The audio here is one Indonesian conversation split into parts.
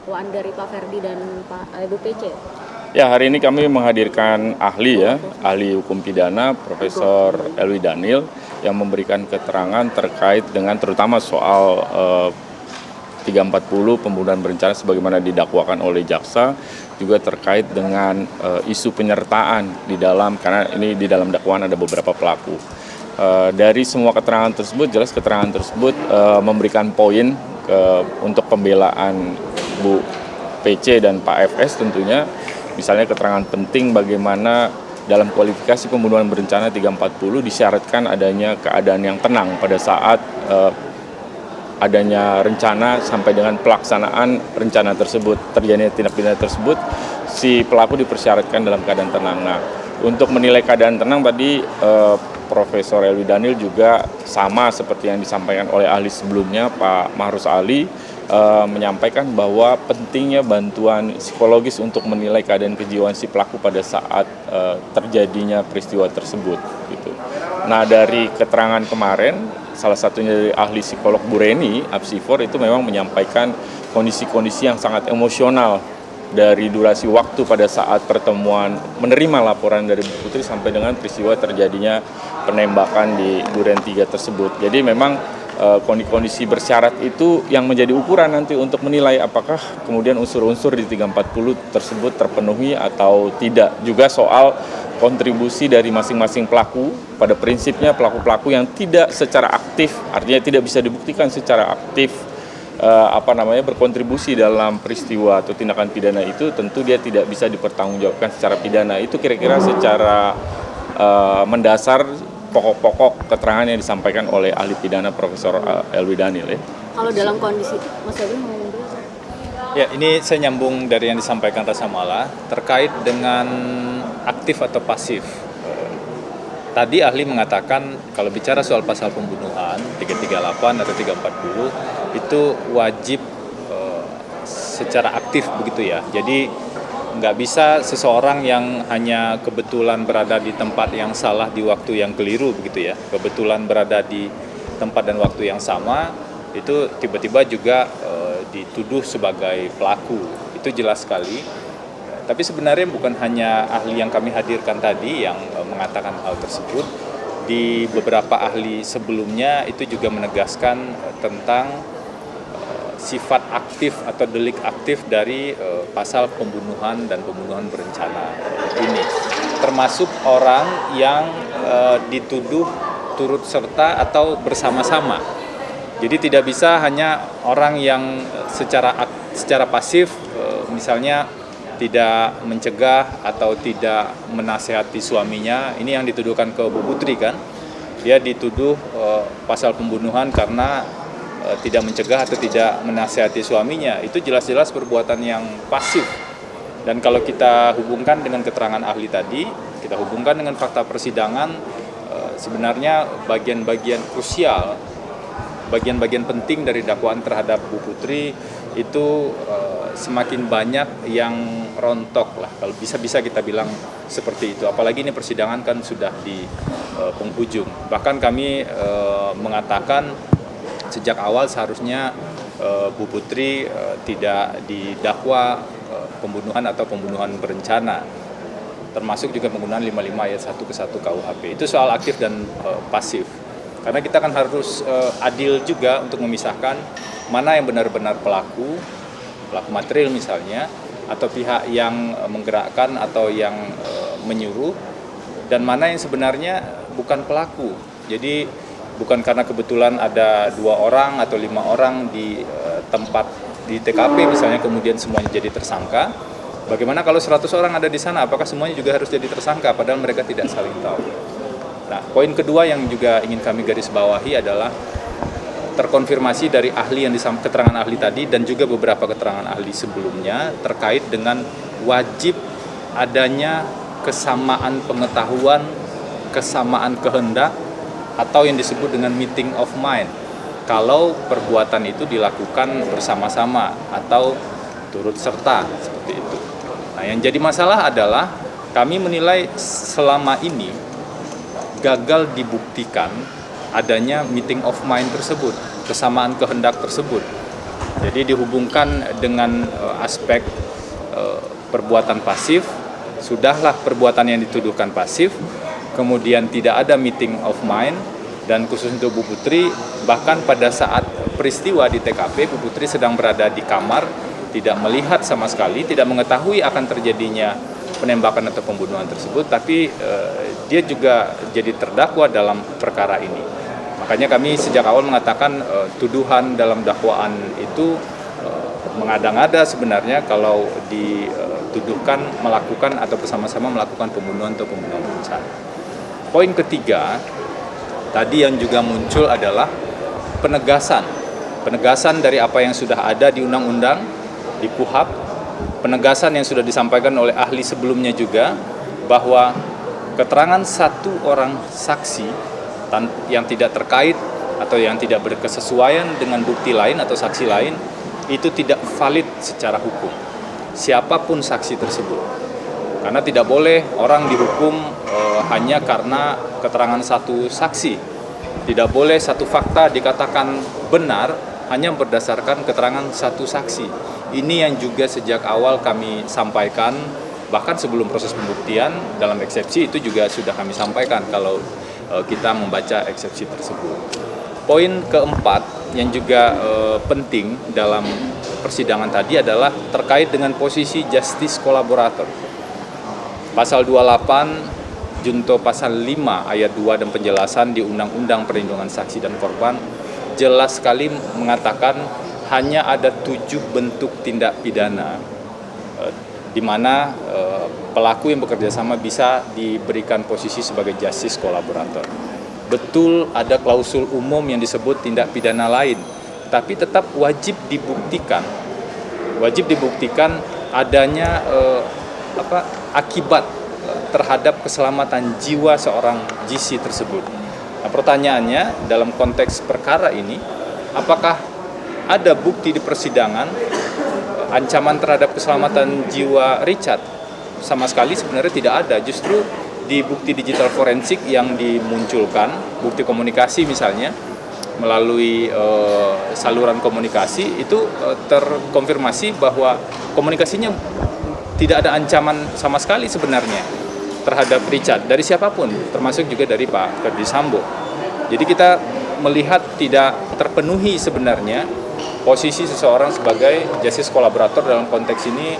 dakwaan dari Pak Ferdi dan Ibu PC? Ya, hari ini kami menghadirkan ahli ahli hukum pidana Profesor Elwi Daniel yang memberikan keterangan terkait dengan terutama soal 340 pembunuhan berencana sebagaimana didakwakan oleh jaksa, juga terkait dengan isu penyertaan di dalam, karena ini di dalam dakwaan ada beberapa pelaku. Dari semua keterangan tersebut, jelas keterangan tersebut memberikan poin untuk pembelaan Bu PC dan Pak FS tentunya. Misalnya keterangan penting bagaimana dalam kualifikasi pembunuhan berencana 340 disyaratkan adanya keadaan yang tenang pada saat adanya rencana sampai dengan pelaksanaan rencana tersebut, terjadinya tindak pidana tersebut, si pelaku dipersyaratkan dalam keadaan tenang. Nah, untuk menilai keadaan tenang tadi Profesor Elwi Daniel juga sama seperti yang disampaikan oleh ahli sebelumnya, Pak Mahrus Ali, menyampaikan bahwa pentingnya bantuan psikologis untuk menilai keadaan kejiwaan si pelaku pada saat terjadinya peristiwa tersebut. Gitu. Nah, dari keterangan kemarin, salah satunya dari ahli psikolog Bu Reni Apsifor itu memang menyampaikan kondisi-kondisi yang sangat emosional dari durasi waktu pada saat pertemuan menerima laporan dari Bu Putri sampai dengan peristiwa terjadinya penembakan di Duren 3 tersebut. Jadi memang kondisi bersyarat itu yang menjadi ukuran nanti untuk menilai apakah kemudian unsur-unsur di 340 tersebut terpenuhi atau tidak. Juga soal kontribusi dari masing-masing pelaku, pada prinsipnya pelaku-pelaku yang tidak secara aktif, artinya tidak bisa dibuktikan secara aktif berkontribusi dalam peristiwa atau tindakan pidana itu, tentu dia tidak bisa dipertanggungjawabkan secara pidana. Itu kira-kira secara mendasar pokok-pokok keterangan yang disampaikan oleh ahli pidana Profesor Elwi Daniel. Kalau dalam kondisi, Mas Elwi ngomong dulu. Ya, ini saya nyambung dari yang disampaikan Rasa Mala terkait dengan aktif atau pasif. Tadi ahli mengatakan kalau bicara soal pasal pembunuhan 338 atau 340 itu wajib secara aktif begitu ya. Jadi nggak bisa seseorang yang hanya kebetulan berada di tempat yang salah di waktu yang keliru begitu ya, kebetulan berada di tempat dan waktu yang sama, itu tiba-tiba juga dituduh sebagai pelaku. Itu jelas sekali. Tapi sebenarnya bukan hanya ahli yang kami hadirkan tadi yang mengatakan hal tersebut. Di beberapa ahli sebelumnya itu juga menegaskan tentang sifat aktif atau delik aktif dari pasal pembunuhan dan pembunuhan berencana ini, termasuk orang yang dituduh turut serta atau bersama-sama. Jadi tidak bisa hanya orang yang secara pasif, misalnya tidak mencegah atau tidak menasehati suaminya. Ini yang dituduhkan ke Bu Putri kan, dia dituduh pasal pembunuhan karena tidak mencegah atau tidak menasihati suaminya. Itu jelas-jelas perbuatan yang pasif. Dan kalau kita hubungkan dengan keterangan ahli tadi, kita hubungkan dengan fakta persidangan, sebenarnya bagian-bagian krusial, bagian-bagian penting dari dakwaan terhadap Bu Putri itu semakin banyak yang rontok lah, kalau bisa kita bilang seperti itu. Apalagi ini persidangan kan sudah di penghujung. Bahkan kami mengatakan sejak awal seharusnya Bu Putri tidak didakwa pembunuhan atau pembunuhan berencana, termasuk juga penggunaan 55 ayat 1 ke 1 KUHP. Itu soal aktif dan pasif. Karena kita kan harus adil juga untuk memisahkan mana yang benar-benar pelaku material misalnya, atau pihak yang menggerakkan atau yang menyuruh, dan mana yang sebenarnya bukan pelaku. Jadi bukan karena kebetulan ada 2 orang atau 5 orang di tempat di TKP misalnya kemudian semuanya jadi tersangka. Bagaimana kalau 100 orang ada di sana, apakah semuanya juga harus jadi tersangka padahal mereka tidak saling tahu. Nah, poin kedua yang juga ingin kami garis bawahi adalah terkonfirmasi dari ahli yang keterangan ahli tadi dan juga beberapa keterangan ahli sebelumnya terkait dengan wajib adanya kesamaan pengetahuan, kesamaan kehendak, atau yang disebut dengan meeting of mind kalau perbuatan itu dilakukan bersama-sama atau turut serta seperti itu. Nah, yang jadi masalah adalah kami menilai selama ini gagal dibuktikan adanya meeting of mind tersebut, kesamaan kehendak tersebut. Jadi dihubungkan dengan aspek perbuatan pasif, sudahlah perbuatan yang dituduhkan pasif, kemudian tidak ada meeting of mind, dan khusus untuk Bu Putri, bahkan pada saat peristiwa di TKP, Bu Putri sedang berada di kamar, tidak melihat sama sekali, tidak mengetahui akan terjadinya penembakan atau pembunuhan tersebut, tapi dia juga jadi terdakwa dalam perkara ini. Makanya kami sejak awal mengatakan tuduhan dalam dakwaan itu mengada-ngada sebenarnya kalau dituduhkan melakukan atau bersama-sama melakukan pembunuhan atau pembunuhan berencana. Poin ketiga, tadi yang juga muncul adalah penegasan dari apa yang sudah ada di undang-undang, di KUHP, penegasan yang sudah disampaikan oleh ahli sebelumnya juga, bahwa keterangan satu orang saksi yang tidak terkait atau yang tidak berkesesuaian dengan bukti lain atau saksi lain itu tidak valid secara hukum, siapapun saksi tersebut. Karena tidak boleh orang dihukum hanya karena keterangan satu saksi. Tidak boleh satu fakta dikatakan benar hanya berdasarkan keterangan satu saksi. Ini yang juga sejak awal kami sampaikan, bahkan sebelum proses pembuktian dalam eksepsi itu juga sudah kami sampaikan kalau kita membaca eksepsi tersebut. Poin keempat yang juga penting dalam persidangan tadi adalah terkait dengan posisi justice kolaborator. Pasal 28 junto pasal 5 ayat 2 dan penjelasan di Undang-Undang Perlindungan Saksi dan Korban jelas sekali mengatakan hanya ada 7 bentuk tindak pidana di mana pelaku yang bekerja sama bisa diberikan posisi sebagai justice kolaborator. Betul ada klausul umum yang disebut tindak pidana lain, tapi tetap wajib dibuktikan adanya akibat terhadap keselamatan jiwa seorang GC tersebut. Nah, pertanyaannya dalam konteks perkara ini, apakah ada bukti di persidangan ancaman terhadap keselamatan jiwa Richard? Sama sekali sebenarnya tidak ada. Justru di bukti digital forensik yang dimunculkan, bukti komunikasi misalnya, melalui saluran komunikasi itu terkonfirmasi bahwa komunikasinya tidak ada ancaman sama sekali sebenarnya terhadap Richard dari siapapun, termasuk juga dari Pak Ferdi Sambo. Jadi kita melihat tidak terpenuhi sebenarnya posisi seseorang sebagai justice kolaborator dalam konteks ini,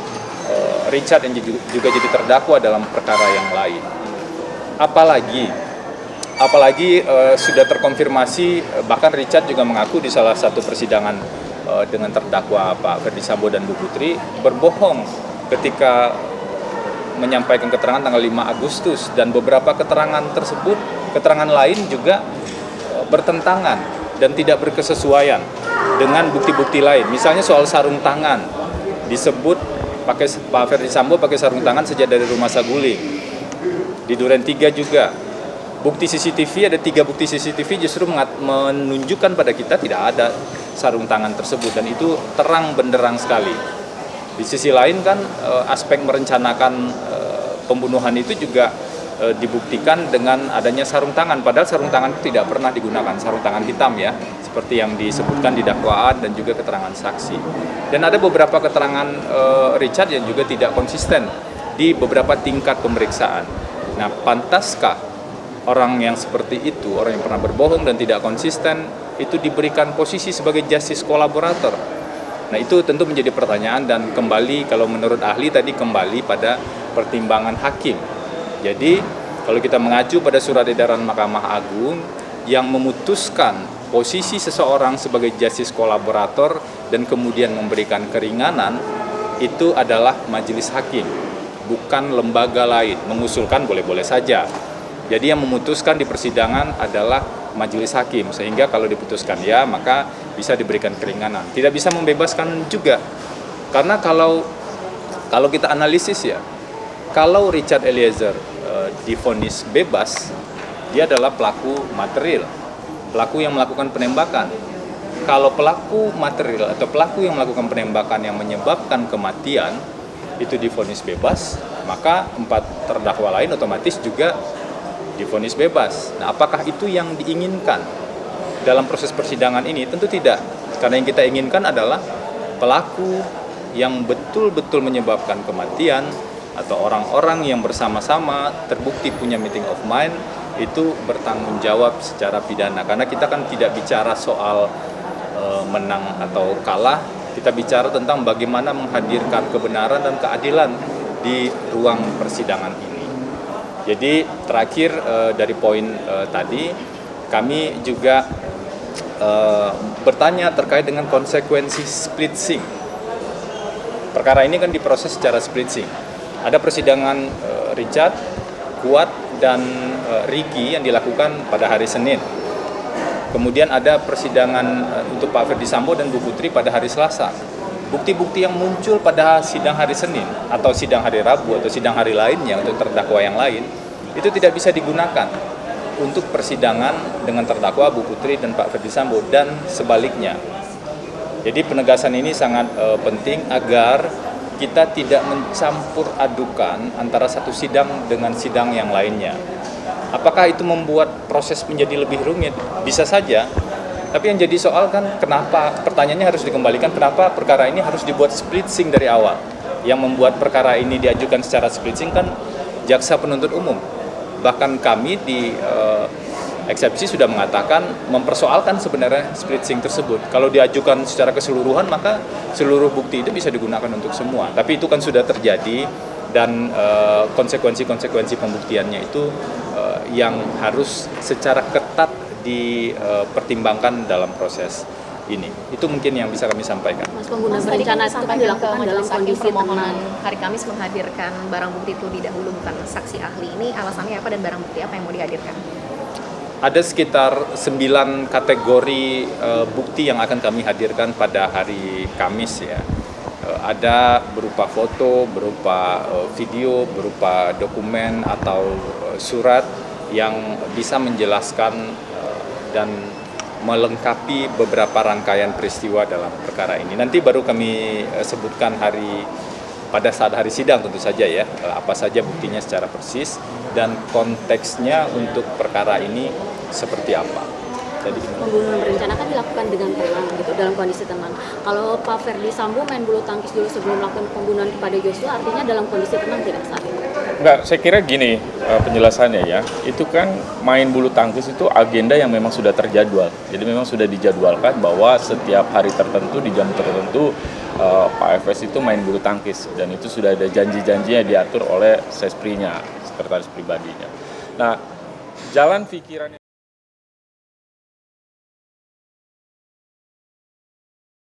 Richard yang juga jadi terdakwa dalam perkara yang lain. Apalagi sudah terkonfirmasi, bahkan Richard juga mengaku di salah satu persidangan dengan terdakwa Pak Ferdi Sambo dan Bu Putri berbohong ketika menyampaikan keterangan tanggal 5 Agustus, dan beberapa keterangan tersebut, keterangan lain juga bertentangan dan tidak berkesesuaian dengan bukti-bukti lain. Misalnya soal sarung tangan, disebut Pak Ferdi Sambo pakai sarung tangan sejak dari rumah Saguling. Di Duren 3 juga bukti CCTV, ada 3 bukti CCTV justru menunjukkan pada kita tidak ada sarung tangan tersebut, dan itu terang benderang sekali. Di sisi lain kan aspek merencanakan pembunuhan itu juga dibuktikan dengan adanya sarung tangan, padahal sarung tangan itu tidak pernah digunakan, sarung tangan hitam ya, seperti yang disebutkan di dakwaan dan juga keterangan saksi. Dan ada beberapa keterangan Richard yang juga tidak konsisten di beberapa tingkat pemeriksaan. Nah, pantaskah orang yang seperti itu, orang yang pernah berbohong dan tidak konsisten, itu diberikan posisi sebagai justice kolaborator? Nah, itu tentu menjadi pertanyaan, dan kembali kalau menurut ahli tadi kembali pada pertimbangan hakim. Jadi kalau kita mengacu pada surat edaran Mahkamah Agung yang memutuskan posisi seseorang sebagai justice kolaborator dan kemudian memberikan keringanan, itu adalah majelis hakim, bukan lembaga lain. Mengusulkan boleh-boleh saja. Jadi yang memutuskan di persidangan adalah majelis hakim, sehingga kalau diputuskan ya maka bisa diberikan keringanan. Tidak bisa membebaskan juga, karena kalau kita analisis ya, kalau Richard Eliezer divonis bebas, dia adalah pelaku material, pelaku yang melakukan penembakan. Kalau pelaku material atau pelaku yang melakukan penembakan yang menyebabkan kematian itu divonis bebas, maka 4 terdakwa lain otomatis juga divonis bebas. Nah, apakah itu yang diinginkan dalam proses persidangan ini? Tentu tidak. Karena yang kita inginkan adalah pelaku yang betul-betul menyebabkan kematian atau orang-orang yang bersama-sama terbukti punya meeting of mind itu bertanggung jawab secara pidana. Karena kita kan tidak bicara soal menang atau kalah, kita bicara tentang bagaimana menghadirkan kebenaran dan keadilan di ruang persidangan ini. Jadi terakhir dari poin tadi, kami juga bertanya terkait dengan konsekuensi split sync. Perkara ini kan diproses secara split sync. Ada persidangan Richard, Kuat, dan Ricky yang dilakukan pada hari Senin. Kemudian ada persidangan untuk Pak Ferdi Sambo dan Bu Putri pada hari Selasa. Bukti-bukti yang muncul pada sidang hari Senin atau sidang hari Rabu atau sidang hari lainnya untuk terdakwa yang lain itu tidak bisa digunakan untuk persidangan dengan terdakwa Bu Putri dan Pak Ferdi Sambo dan sebaliknya. Jadi penegasan ini sangat penting agar kita tidak mencampur adukan antara satu sidang dengan sidang yang lainnya. Apakah itu membuat proses menjadi lebih rumit? Bisa saja. Tapi yang jadi soal kan kenapa, pertanyaannya harus dikembalikan, kenapa perkara ini harus dibuat split sync dari awal? Yang membuat perkara ini diajukan secara split sync kan jaksa penuntut umum. Bahkan kami di eksepsi sudah mengatakan, mempersoalkan sebenarnya split sync tersebut. Kalau diajukan secara keseluruhan, maka seluruh bukti itu bisa digunakan untuk semua. Tapi itu kan sudah terjadi dan konsekuensi-konsekuensi pembuktiannya itu yang harus secara ketat dipertimbangkan dalam proses ini. Itu mungkin yang bisa kami sampaikan. Mas, pembunuhan Tadi berencana kan itu kan disampaikan ke dilakukan dalam majelis hakim kondisi permohonan tenang. hari Kamis menghadirkan barang bukti itu didahulu bukan saksi ahli. Ini alasannya apa dan barang bukti apa yang mau dihadirkan? Ada sekitar 9 kategori bukti yang akan kami hadirkan pada hari Kamis ya. Ada berupa foto, berupa video, berupa dokumen atau surat yang bisa menjelaskan dan melengkapi beberapa rangkaian peristiwa dalam perkara ini. Nanti baru kami sebutkan pada saat hari sidang tentu saja ya, apa saja buktinya secara persis dan konteksnya untuk perkara ini seperti apa. Jadi Pembunuhan berencana kan dilakukan dengan tenang gitu, dalam kondisi tenang. Kalau Pak Ferdi Sambo main bulu tangkis dulu sebelum melakukan pembunuhan kepada Joshua, artinya dalam kondisi tenang tidak saat itu? Enggak, saya kira gini penjelasannya ya, itu kan main bulu tangkis itu agenda yang memang sudah terjadwal. Jadi memang sudah dijadwalkan bahwa setiap hari tertentu, di jam tertentu, Pak FS itu main bulu tangkis. Dan itu sudah ada janji-janjinya diatur oleh sesprinya, sekretaris pribadinya. Nah, jalan pikirannya